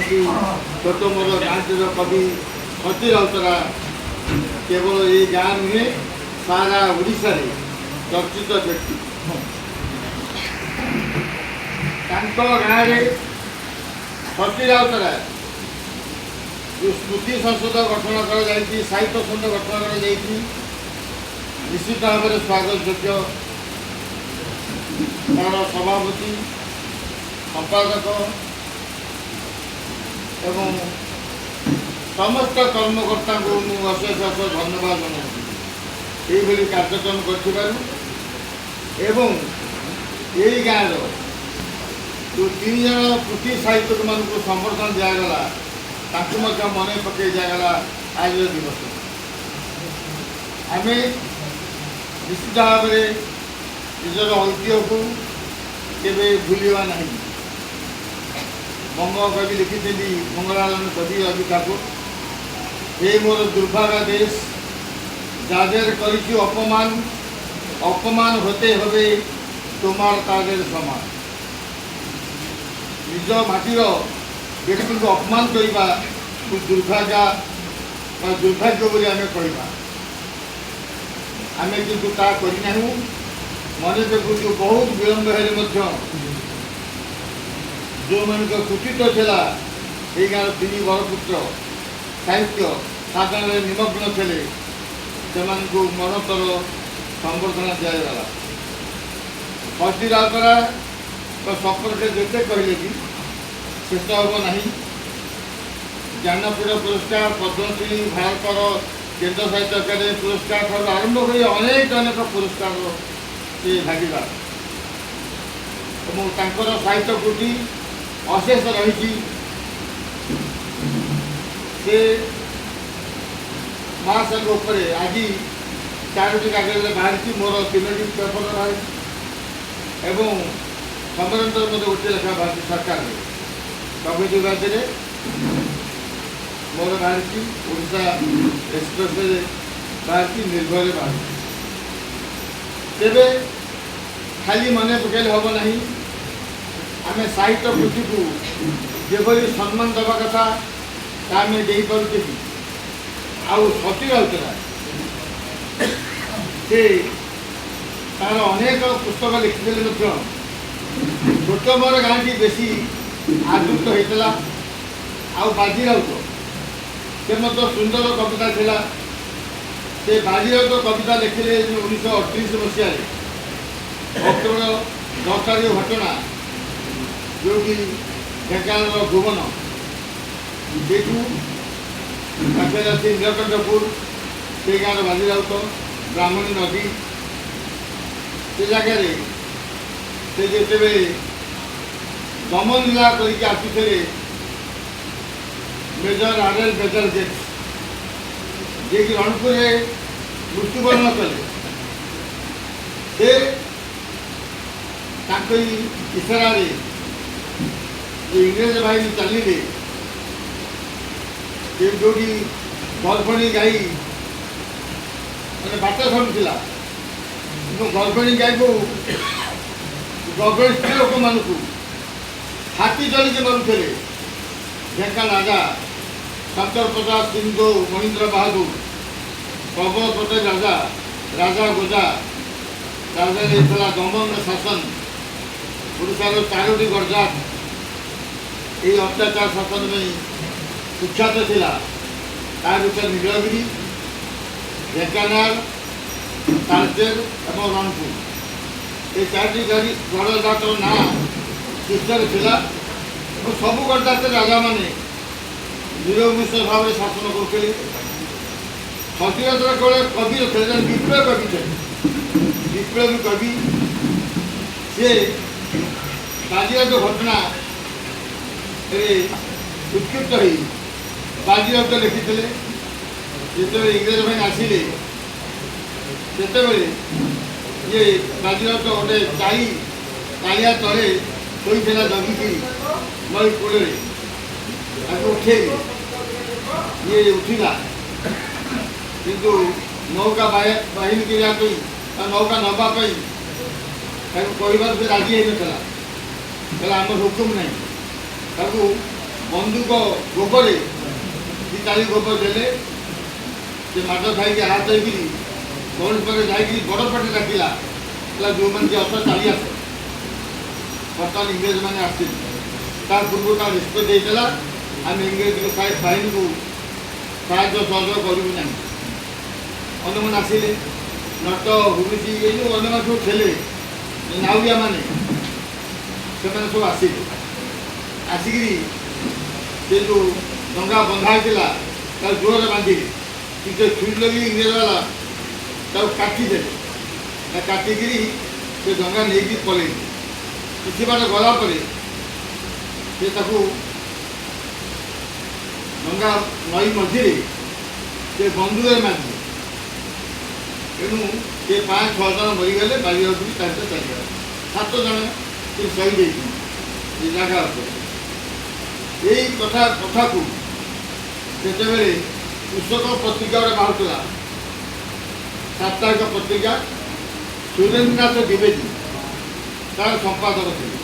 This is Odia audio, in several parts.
कहती छोट मोर गाँव कवि सती राउतरा केवल ये गाँ नुहे सारा ओडिशा रे चर्चित व्यक्ति। गाँव में सती राउतरा जो स्मृति संसद गठन कर साहित्य संघ गठन कर निश्चित भाव में स्वागत योग्य तार सभापति संपादक एवं समस्त कर्मकर्ता को अशेष अशेष धन्यवाद जनाऊँ ये कार्यक्रम कर गाँव जो 3 जन कृषि साहित्यक मान समर्थन दिगला मन पकई दिगला आज दिवस आम निश्चित भाव में निजर ऐतिह्य को केवे भूलवा ना। बंग कवि लिखी मंगलालन कवि रवि ठाकुर हे मोर दुर्भागा देश जादेर करी अपमान अपमान होते हवे तुम्हार तादेर समान। निज माटीर व्यक्ति को अपमान करवा दुर्भाग्य दुर्भाग्य बोली आम कहवा आम किंतु ता करना मन देखु बहुत विलंब हेले जो मान कुचित था ये गाँव 3 बरपुत्र साहित्य साधन निमग्न थे से मनतर संबर्धना दिगला। सती राउतरा सपक्ष जिते कहले भी शेष हम ना। ज्ञानपीठ पुरस्कार पद्मश्री भारत केन्द्र साहित्य अकादेमी पुरस्कार ठार आरंभ कर अनेक पुरस्कार से भागीदार साहित्य कृति अशेष रही से महासंघ उपर आज 4टी कागज बाहरी मोर 3टी पेपर बाहरी एवं समरेन्द्र मत गोटे लेखा बाहरी सरकार कवि राज्य मोर बाहरी ओडिशा एक्सप्रेस बाहरी निर्भय बाहरी तेरे खाली मन पकड़े हम ना। आम साहित्य कृति को जेभली सम्मान दवा कथा आम दे पारे कि आउ सती राउतरा से तार अनेक पुस्तक लिखिले छोट मोर गाँ की बेसी आदृत होता आउ बाजी राउत से मत सुंदर कविता थिला से बाजीराउत कविता लिखिले 1938 मसीह अक्टोबर 10 तारीख घटना जो कि ढेंकानाल भुवन जेठू पाखे अच्छे नीलकंठपुर से गाँव बाजीराउत ब्राह्मणी नदी से जगह से जिते दमन लीला करके आसुले मेजर आरएल मेजर जेट जे कि रणपुर मृत्युवरण कले से इशारा इंग्रेज बाहिनी चलिए जो गर्भिणी गाई मैंने बाट छड़ूला गर्भिणी गाई को गर्भिणी स्त्री लोक मान हाथी चलिए मरुले ढेंका राजा शंकर प्रसाद सिंधु महेंद्र बहादुर प्रबल प्रताप राजा राजा गोजा राजा था दमन शासन ओडार 4टी गरजात ये अत्याचार शासन में कुख्यात थिला तार नीलगिरी ढेंकानाल तालचेर और रणपुर ये 4टी गरजात ना शीर्षर था। सबू गरजात राजा मैंने निरमिष भाव में शासन करते सती राउतरा केवल कवि थे विप्लव कवि थे विप्लवी कवि से बाजीराउत घटना उत्क्षिप्त हो बाजीराउत लिखी जो इंग्रेज भाई आसिले से ये बाजीराउत गोटे कालिया तले शोला जगिकी नई कूल उठे ये उठिला किंतु नौका बाहिनी करने नौका नापी कहवार से राजी होता आम हुकुम ना ବନ୍ଧୁକ ଗୋବରେ ଦି ଚାରି ଗୋବର ଦେଲେ ସେ ମାଡ଼ ଖାଇକି ହାତ ହେଇକିରି କୌଣସି ପାଖରେ ଯାଇକିରି ବଡ଼ ପାଟି ଡାକିଲା ହେଲା ଯେଉଁମାନେ ଯେ ଅସ୍ତ୍ର ଚାଲି ଆସ ବର୍ତ୍ତମାନ ଇଂରେଜମାନେ ଆସିଲେ ତା ପୂର୍ବରୁ ତା ନିଷ୍ପତ୍ତି ହେଇଥିଲା ଆମେ ଇଂରେଜ ବାହିନୀକୁ ସାହାଯ୍ୟ ସହଯୋଗ କରିବୁ ନାହିଁ। ଅନ୍ୟମାନେ ଆସିଲେ ନଟ ହୁରୁଚି ଏଇ ଯେଉଁ ଅନ୍ୟମାନେ ସବୁ ଥିଲେ ନାଉରିଆ ମାନେ ସେମାନେ ସବୁ ଆସିଲେ ଆସିକିରି ସେ ଯେଉଁ ଡଙ୍ଗା ବନ୍ଧା ହେଇଥିଲା ତାକୁ ଜୋରରେ ବାନ୍ଧିଲେ କିନ୍ତୁ ଛୁରୀ ଲଗେଇ ଇଂରେଜବାଲା ତାକୁ କାଟିଦେଲେ କାଟିକିରି ସେ ଡଙ୍ଗା ନେଇକି ପଳେଇଲେ। କିଛି ବାଟ ଗଲା ପରେ ସେ ତାକୁ ଡଙ୍ଗା ନଈ ମଝିରେ ସେ ବନ୍ଧୁକରେ ମାରିଲେ। ତେଣୁ ସେ 5-6 ଜଣ ମରିଗଲେ ବାଲିଗଡ଼କୁ ବି ତା ଭିତରେ ଚାଲିଗଲା। 7 ଜଣ ସେ ଶହୀଦ ହେଇଥିଲେ ସେ ଜାଗା ଉପରେ। ଏଇ କଥାକୁ ସେତେବେଳେ କୃଷକ ପତ୍ରିକା ଗୋଟେ ବାହାରୁଥିଲା ସାପ୍ତାହିକ ପତ୍ରିକା ସୁରେନ୍ଦ୍ରନାଥ ଦ୍ୱିବେଦୀ ତାର ସମ୍ପାଦକ ଥିଲେ।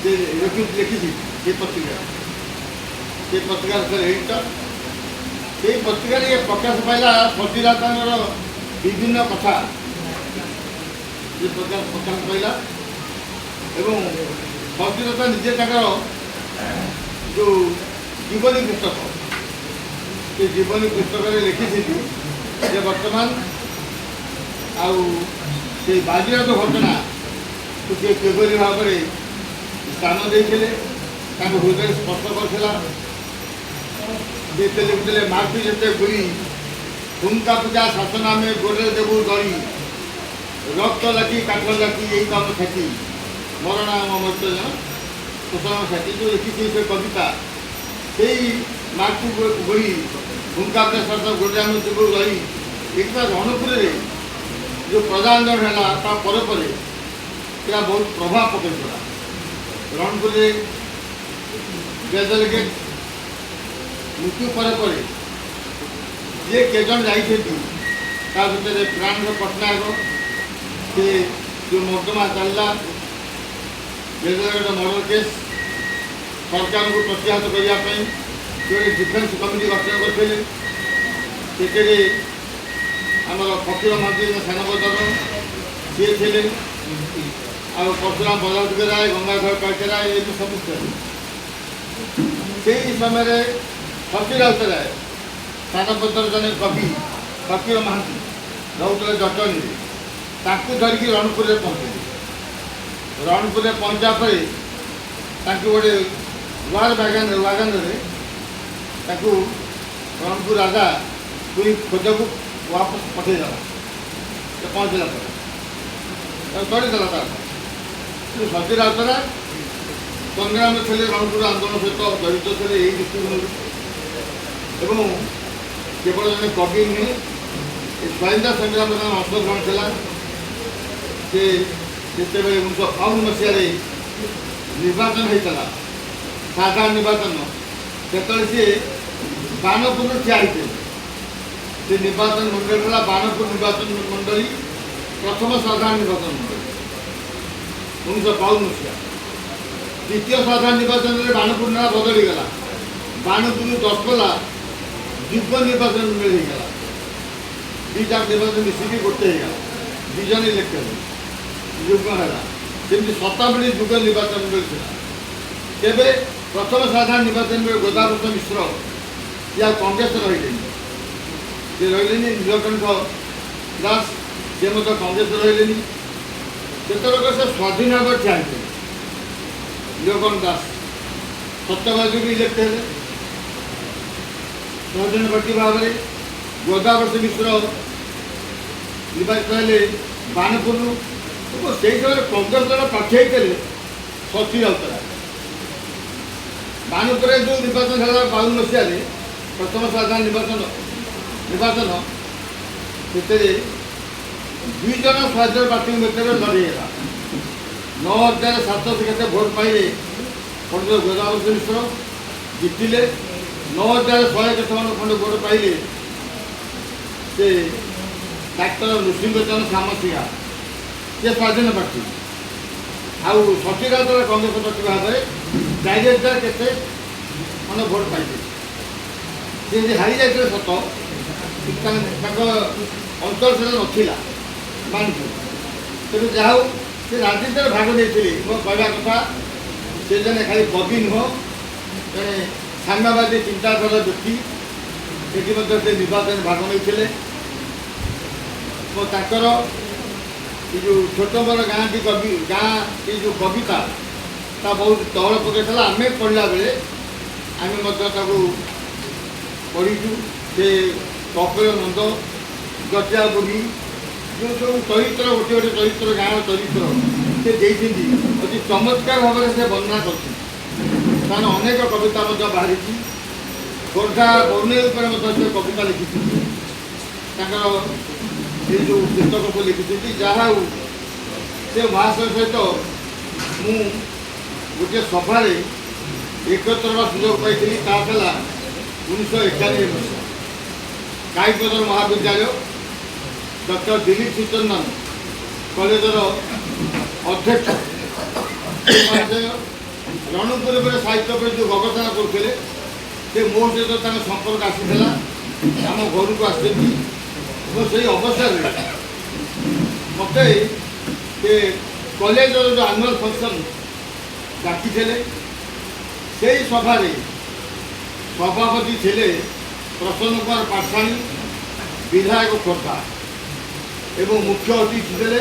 ସେ ଲେଖିଛି ସେ ପତ୍ରିକାର ଏଇଟା ସେଇ ପତ୍ରିକାରେ ପ୍ରକାଶ ପାଇଲା ସତୀଦାତାଙ୍କର ବିଭିନ୍ନ କଥା ସେ ପ୍ରକାଶ ପାଇଲା ଏବଂ ସତୀଦାତା ନିଜେ ତାଙ୍କର ଯେଉଁ ଜୀବନୀ ପୁସ୍ତକ ସେ ଜୀବନୀ ପୁସ୍ତକରେ ଲେଖିଥିଲି ଯେ ବର୍ତ୍ତମାନ ଆଉ ସେ ବାଜିରାଉତ ଘଟଣାକୁ ସେ କିଭଳି ଭାବରେ ସ୍ଥାନ ଦେଇଥିଲେ ତାଙ୍କ ହୃଦୟରେ ସ୍ପର୍ଶ କରିଥିଲା। ଯେତେ ଲେଖୁଥିଲେ ମାଟି ଯେତେ ଗୁଳି ଠୁଙ୍କା ପୂଜା ଶାସନ ଆମେ ଗୋଡ଼ରେ ଦେବୁ ଦଳି ରକ୍ତ ଲାଖି କାଠ ଲାଖି ଏଇ କାମ କ୍ଷତି ମରଣ ଆମ ମର୍ତ୍ତ୍ୟ ଶୋଷଣ କ୍ଷତି ଯେଉଁ ଲେଖିଛି ସେ କବିତା ସେଇ ମାଟି ଗୁଳି ଠୁଙ୍କା ପୂଜା ଶାସନ ଗୋଡ଼ରେ ଆମେ ଦେବୁ ଦଳି ଏଇଟା ରଣପୁରରେ ଯେଉଁ ପ୍ରଜା ଆନ୍ଦୋଳନ ହେଲା ତା ପରେ ପରେ ସେଟା ବହୁତ ପ୍ରଭାବ ପକାଇଥିଲା। ରଣପୁରରେ ଡେଲିଗେଟ୍ ମୃତ୍ୟୁ ପରେ ପରେ ଯିଏ କେଜଣ ଯାଇଛନ୍ତି ତା ଭିତରେ ପ୍ରାଣର ପଟ୍ଟନାୟକ ସେ ଯେଉଁ ମକଦ୍ଦମା ଚାଲିଲା ଡେଲିଗେଟ୍ ମର୍ଡର କେସ୍ ସରକାରଙ୍କୁ ପ୍ରତିହତ କରିବା ପାଇଁ ଗୋଟେ ଡିଫେନ୍ସ କମିଟି ଗଠନ କରିଥିଲେ। ସେଥିରେ ଆମର ଫକୀର ମହାନ୍ତି ସେନାପତି ସିଏ ଥିଲେ ଆଉ ପରଶୁରାମ ବଳରାଜ ଗଙ୍ଗାଧର କାଳଚରାୟ ଏମିତି ସବୁ ଥିଲେ। ସେହି ସମୟରେ ସତୀରାଉତରାୟ ସାନପଦର ଜଣେ କବି ଫକୀର ମହାନ୍ତି ରହୁଥିଲେ ଜଟଣୀରେ ତାଙ୍କୁ ଧରିକି ରଣପୁରରେ ପହଞ୍ଚିଲେ। ରଣପୁରରେ ପହଞ୍ଚିବା ପରେ ତାଙ୍କୁ ଗୋଟେ ୱାଗନରେ ତାକୁ ରଣପୁର ରାଜା ପୁରୀ ଖୋଜକୁ वापस पठेदेला ସେ ପହଞ୍ଚିଲା ପରେ ତାକୁ ତଡ଼ିଦେଲା। ତାର କିନ୍ତୁ ସତୀରାଉତରାୟ ସଂଗ୍ରାମ ଥିଲେ ରଣପୁର ଆନ୍ଦୋଳନ ସହିତ ଜଡ଼ିତ ଥିଲେ ଏହି ଦୃଷ୍ଟିକୋଣରୁ ଏବଂ କେବଳ ଜଣେ କବି ନୁହେଁ ଏ ସ୍ୱାଧୀନତା ସଂଗ୍ରାମରେ ତାଙ୍କର ଅଂଶଗ୍ରହଣ ଥିଲା। ସେ ଯେତେବେଳେ 1952 ମସିହାରେ ନିର୍ବାଚନ ହେଇଥିଲା ସାଧାରଣ ନିର୍ବାଚନ ସେତେବେଳେ ସିଏ ବାଣପୁରରୁ ଠିଆ ହେଇଥିଲେ। ସେ ନିର୍ବାଚନ ମଣ୍ଡଳୀ ଥିଲା ବାଣପୁର ନିର୍ବାଚନ ମଣ୍ଡଳୀ ପ୍ରଥମ ସାଧାରଣ ନିର୍ବାଚନ ମଣ୍ଡଳୀ 1952 ମସିହା। ଦ୍ୱିତୀୟ ସାଧାରଣ ନିର୍ବାଚନରେ ବାଣପୁର ନାଁ ବଦଳିଗଲା। ବାଣପୁରରୁ ଦଶପଲ୍ଲା ଯୁଗ୍ମ ନିର୍ବାଚନ ମଣ୍ଡଳୀ ହେଇଗଲା। ଦୁଇଟା ନିର୍ବାଚନ ମିଶିକି ଗୋଟେ ହେଇଗଲା। 2 ଜଣ ଇଲେକ୍ଟ ହେଲେ ଯୁଗ୍ମ ହେଲା। ସେମିତି 57 ଯୁଗ୍ମ ନିର୍ବାଚନ ମଣ୍ଡଳୀ ଥିଲା। ତେବେ ପ୍ରଥମ ସାଧାରଣ ନିର୍ବାଚନରେ ଗୋଦାବର୍ଷ ମିଶ୍ର ସେ ଆଉ କଂଗ୍ରେସ ରହିଲେନି। ସେ ରହିଲେନି ନୀଳକଣ୍ଠ ଦାସ ସେ ମଧ୍ୟ କଂଗ୍ରେସ ରହିଲେନି। ସେତେବେଳେ ସେ ସ୍ୱାଧୀନ ଭାବରେ ଠିଆ ହେଇଥିଲେ। ନୀଳକଣ୍ଠ ଦାସ ସତ୍ୟବାଦୀରୁ ଇଲେକ୍ଟ ହେଲେ ସ୍ୱାଧୀନ ପାର୍ଟି ଭାବରେ। ଗୋଦାବର୍ଷ ମିଶ୍ର ନିର୍ବାଚିତ ହେଲେ ବାଣପୁରରୁ ଏବଂ ସେହି ସମୟରେ କଂଗ୍ରେସ ଦଳ ପ୍ରାର୍ଥୀ ହେଇଥିଲେ ସତୀରାଉତରାୟ। ବାଣପୁରରେ ଯେଉଁ ନିର୍ବାଚନ ହେଲା 52 ମସିହାରେ ପ୍ରଥମ ସାଧାରଣ ନିର୍ବାଚନ ସେଥିରେ 2 ଜଣ ସ୍ୱାଧୀନ ପ୍ରାର୍ଥୀଙ୍କ ଭିତରେ ଲଢ଼େଇ ହେଲା। 9,700 କେତେ ଭୋଟ ପାଇଲେ ପଣ୍ଡିତ ଗୋଦାବର୍ଷ ମିଶ୍ର ଜିତିଲେ। 9,100 କେତେ ଖଣ୍ଡେ ଭୋଟ ପାଇଲେ ସେ ଡାକ୍ତର ନୃସିଂହଚରଣ ସାମସିଂହା ସେ ସ୍ୱାଧୀନ ପ୍ରାର୍ଥୀ। ଆଉ ସତୀରାଉତରାୟ କଂଗ୍ରେସ ପ୍ରାର୍ଥୀ ଭାବରେ 4,000 କେତେ ମାନେ ଭୋଟ ପାଇଥିଲେ। ସେ ଯଦି ହାରି ଯାଇଥିଲେ ସତ, ତାଙ୍କ ଅଞ୍ଚଳ ସେଟା ନଥିଲା ମାନୁଛୁ। ତେଣୁ ଯାହା ହଉ ସେ ରାଜନୀତିରେ ଭାଗ ନେଇଥିଲେ। ମୋ କହିବା କଥା, ସେ ଜଣେ ଖାଲି କବି ନୁହଁ, ଜଣେ ସାମ୍ୟବାଦୀ ଚିନ୍ତାଧାରା ବ୍ୟକ୍ତି। ସେଠି ମଧ୍ୟ ସେ ନିର୍ବାଚନରେ ଭାଗ ନେଇଥିଲେ। ତାଙ୍କର ଏ ଯେଉଁ ଛୋଟ ବଡ଼ ଗାଁଟି ଗାଁ ଏ ଯେଉଁ କବିତା ତା ବହୁତ ତହଳ ପକାଇଥିଲା। ଆମେ ପଢ଼ିଲା ବେଳେ ଆମେ ମଧ୍ୟ ତାକୁ ପଢ଼ିଛୁ। ସେ କପିଳ ନନ୍ଦ, ଗଜା ବୁଢ଼ୀ, ଯେଉଁ ସବୁ ଚରିତ୍ର, ଗୋଟିଏ ଗୋଟିଏ ଚରିତ୍ର, ଗାଁର ଚରିତ୍ର ସେ ଦେଇଛନ୍ତି, ଅତି ଚମତ୍କାର ଭାବରେ ସେ ବର୍ଣ୍ଣନା କରିଛନ୍ତି। ତାର ଅନେକ କବିତା ମଧ୍ୟ ବାହାରିଛି। ଖୋର୍ଦ୍ଧା ବରୁଣେଇ ଉପରେ ମଧ୍ୟ ସେ କବିତା ଲେଖିଛନ୍ତି। ତାଙ୍କର ସେ ଯେଉଁ ପୁସ୍ତକକୁ ଲେଖିଛନ୍ତି। ଯାହା ହଉ ସେ ମହାଶୟ ସହିତ ମୁଁ ଗୋଟିଏ ସଭାରେ ଏକତ୍ର ହେବା ସୁଯୋଗ ପାଇଥିଲି। ତା ଥିଲା 1991 ମସିହା। କାଇପଦର ମହାବିଦ୍ୟାଳୟ ଡକ୍ଟର ଦିଲ୍ଲୀପ ଶ୍ରୀଚନ୍ଦନ କଲେଜର ଅଧ୍ୟକ୍ଷ ମହାଶୟ ରଣପୁର ଉପରେ ସାହିତ୍ୟ ଉପରେ ଯେଉଁ ଗବେଷଣା କରୁଥିଲେ, ସେ ମୋ ସହିତ ତାଙ୍କ ସମ୍ପର୍କ ଆସିଥିଲା। ଆମ ଘରକୁ ଆସିଛନ୍ତି ଏବଂ ସେଇ ଅବସରରେ ମୋତେ ସେ କଲେଜର ଯେଉଁ ଆନୁଆଲ୍ ଫଙ୍କସନ୍ ଡାକିଥିଲେ। ସେଇ ସଭାରେ ସଭାପତି ଥିଲେ ପ୍ରସନ୍ନ କୁମାର ପାଠଶାଣୀ, ବିଧାୟକ ଖୋର୍ଦ୍ଧା, ଏବଂ ମୁଖ୍ୟ ଅତିଥି ଥିଲେ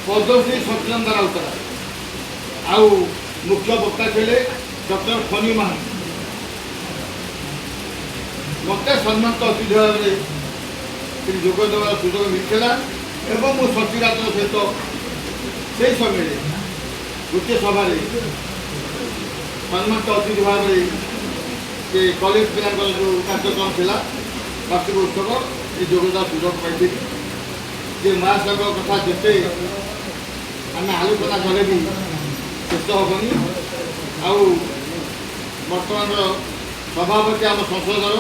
ପଦ୍ମଶ୍ରୀ ସତ୍ୟନନ୍ଦ ରାଉତରାୟ, ଆଉ ମୁଖ୍ୟ ବକ୍ତା ଥିଲେ ଡକ୍ଟର ଫନି ମହାନ୍ତି। ମୋତେ ସମ୍ମାନିତ ଅତିଥି ଭାବରେ ଯୋଗ ଦେବାର ସୁଯୋଗ ମିଳିଥିଲା ଏବଂ ମୁଁ ସଚିବାଚର ସହିତ ସେହି ସମୟରେ ଗୋଟିଏ ସଭାରେ ସମ୍ମାନିତ ଅତିଥି ଭାବରେ ସେ କଲେଜ ପିଲାଙ୍କର ଯେଉଁ କାର୍ଯ୍ୟକ୍ରମ ଥିଲା ବାର୍ଷିକ ଉତ୍ସବ, ଏ ଯୋଗ ଦେବାର ସୁଯୋଗ ପାଇଥିଲି। ଯେ ମହାଶୟଙ୍କ କଥା ଯେତେ ଆମେ ଆଲୋଚନା କଲେ ବି ଶେଷ ହେବନି। ଆଉ ବର୍ତ୍ତମାନର ସଭାପତି ଆମ ସଂସଦର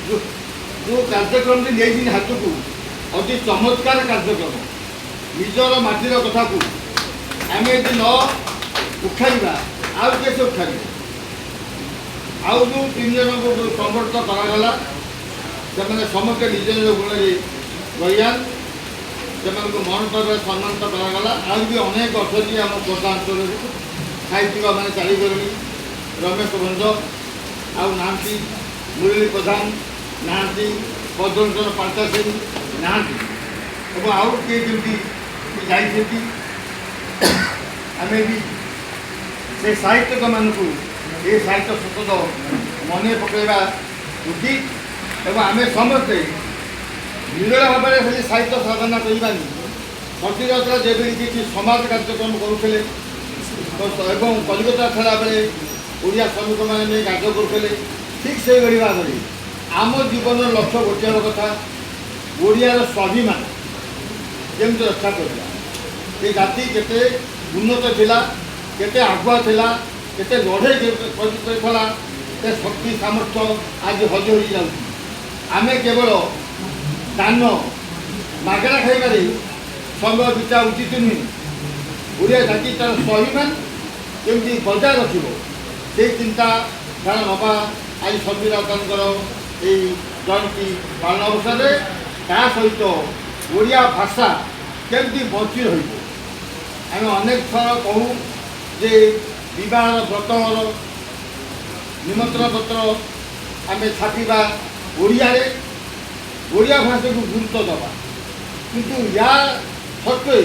ଯେଉଁ କାର୍ଯ୍ୟକ୍ରମଟି ନେଇଛନ୍ତି ହାତକୁ, ଅତି ଚମତ୍କାର କାର୍ଯ୍ୟକ୍ରମ। ନିଜର ମାଟିର କଥାକୁ ଆମେ ଯଦି ନ ଉଠାଇବା, ଆଉ କିଏ ସେ ଉଠାଇବ? ଆଉ ଯେଉଁ 3 ଜଣଙ୍କୁ ସମ୍ବର୍ଦ୍ଧିତ କରାଗଲା, ସେମାନେ ସମସ୍ତେ ନିଜ ନିଜ ଗୁଣରେ ରହିଆନ, ସେମାନଙ୍କୁ ମରଣରେ ସମ୍ମାନିତ କରାଗଲା। ଆଉ ବି ଅନେକ ଅଛନ୍ତି ଆମ ଖୋର୍ଦ୍ଧା ଅଞ୍ଚଳରେ ସାହିତ୍ୟିକମାନେ ଚାଲିଗଲେଣି। ରମେଶ ଭଞ୍ଜ ଆଉ ନାହାନ୍ତି, ମୁରଲୀ ପ୍ରଧାନ ନାହାନ୍ତି, ପଦ୍ମଭୂଷଣ ପାଣ୍ଟାସିଂ ନାହାନ୍ତି, ଏବଂ ଆଉ କିଏ କେମିତି ଯାଇଛନ୍ତି। ଆମେ ବି ସେ ସାହିତ୍ୟିକମାନଙ୍କୁ ଏ ସାହିତ୍ୟ ସଂସଦ ମନେ ପକାଇବା ଉଚିତ ଏବଂ ଆମେ ସମସ୍ତେ ନିରୋଳ ଭାବରେ ଖାଲି ସାହିତ୍ୟ ସାଧନା କରିବାନି। ସତୀରଥର ଯେଭଳି କିଛି ସମାଜ କାର୍ଯ୍ୟକ୍ରମ କରୁଥିଲେ ଏବଂ କଲିକତା ଥିଲାବେଳେ ଓଡ଼ିଆ ଶ୍ରମିକମାନେ ନେଇ କାର୍ଯ୍ୟ କରୁଥିଲେ, ଠିକ୍ ସେଇଭଳି ଭାବରେ ଆମ ଜୀବନର ଲକ୍ଷ୍ୟ ଗୋଟିଏ କଥା, ଓଡ଼ିଆର ସ୍ୱାଭିମାନ କେମିତି ରକ୍ଷା କରିବା। ଏ ଜାତି କେତେ ଉନ୍ନତ ଥିଲା, କେତେ ଆଗୁଆ ଥିଲା, କେତେ ଲଢ଼େଇ କରିଥିଲା, କେତେ ଶକ୍ତି ସାମର୍ଥ୍ୟ ଆଜି ହଜି ହୋଇଯାଉଛି। ଆମେ କେବଳ ଦାନ ମାଗଣା ଖାଇବାରେ ସମୟ ବିତା ଉଚିତ ନୁହେଁ। ଓଡ଼ିଆ ଜାତି ତା'ର ସ୍ୱାଭିମାନ କେମିତି ବଜାୟ ରଖିବ, ସେଇ ଚିନ୍ତାଧାରା ନେବା ଆଜି ସମ୍ବିଧାନଙ୍କର এই জয়ন্তী পালন অবসরে। ତା ସହିତ ଓଡ଼ିଆ ଭାଷା କେମିତି ବଞ୍ଚି ରହିବ। ଆମେ ଅନେକ ଥର କହୁ ଯେ ବିବାହର ବ୍ରତର ନିମନ୍ତ୍ରଣ ପତ୍ର ଆମେ ଛାପିବା ଓଡ଼ିଆରେ, ଓଡ଼ିଆ ଭାଷାକୁ ଗୁରୁତ୍ୱ ଦେବା। କିନ୍ତୁ ୟା ସତ୍ତ୍ୱେ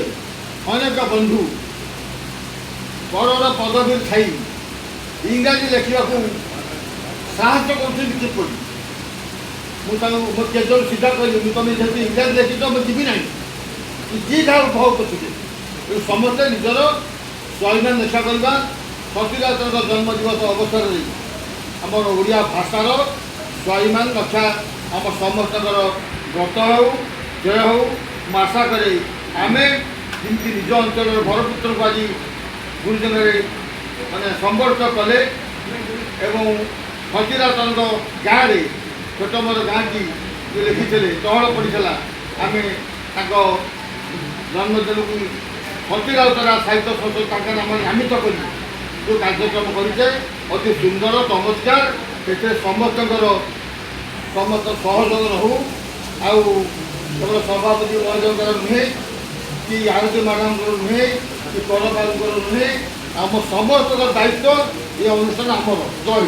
ଅନେକ ବନ୍ଧୁ ବଡ଼ର ପଦବୀରେ ଥାଇ ଇଂରାଜୀ ଲେଖିବାକୁ ସାହାଯ୍ୟ କରୁଛନ୍ତି। କିପରି? ମୁଁ ତାଙ୍କୁ ମୋ କେଜଲ ସିଧା କହିଲି, ତୁମେ ଯେହେତୁ ଇଂରାଜୀ ଲେଖିଛ ମୁଁ ଯିବି ନାହିଁ, ଯିଏ ଯାହା ଉପଭୋଗ କରୁଥିଲେ। ସମସ୍ତେ ନିଜର ସ୍ୱାଭିମାନ ରକ୍ଷା କରିବା। ସତୀଦାସଙ୍କ ଜନ୍ମଦିବସ ଅବସରରେ ଆମର ଓଡ଼ିଆ ଭାଷାର ସ୍ୱାଭିମାନ ରକ୍ଷା ଆମ ସମସ୍ତଙ୍କର ବ୍ରତ ହେଉ, ଜୟ ହେଉ। ମୁଁ ଆଶା କରେ ଆମେ ଯେମିତି ନିଜ ଅଞ୍ଚଳର ବରପୁତ୍ରକୁ ଆଜି ଗୁରୁଜନରେ ମାନେ ସମ୍ବର୍ଦ୍ଧିତ କଲେ ଏବଂ ସତୀଦାସଙ୍କ ଗାଁରେ ଛୋଟ ମୋର ଗାଁଟି ଯେଉଁ ଲେଖିଥିଲେ ତହଳ ପଡ଼ିଥିଲା, ଆମେ ତାଙ୍କ ଜନ୍ମଦିନକୁ ସତୀ ରାଉତରାୟ ସାହିତ୍ୟ ସଂସଦ ତାଙ୍କ ନାମରେ ନାମିତ କରି ଯେଉଁ କାର୍ଯ୍ୟକ୍ରମ କରିଛେ, ଅତି ସୁନ୍ଦର ଚମତ୍କାର ସେଥିରେ ସମସ୍ତଙ୍କର ସମସ୍ତ ସହଯୋଗ ରହୁ। ଆଉ କେବଳ ସଭାପତି ମହୋଦୟଙ୍କର ନୁହେଁ କି ଆରତୀ ମ୍ୟାଡ଼ାମଙ୍କର ନୁହେଁ କି କରପାଳଙ୍କର ନୁହେଁ, ଆମ ସମସ୍ତଙ୍କର ଦାୟିତ୍ୱ ଏ ଅନୁଷ୍ଠାନ ଆମର। ଜୟ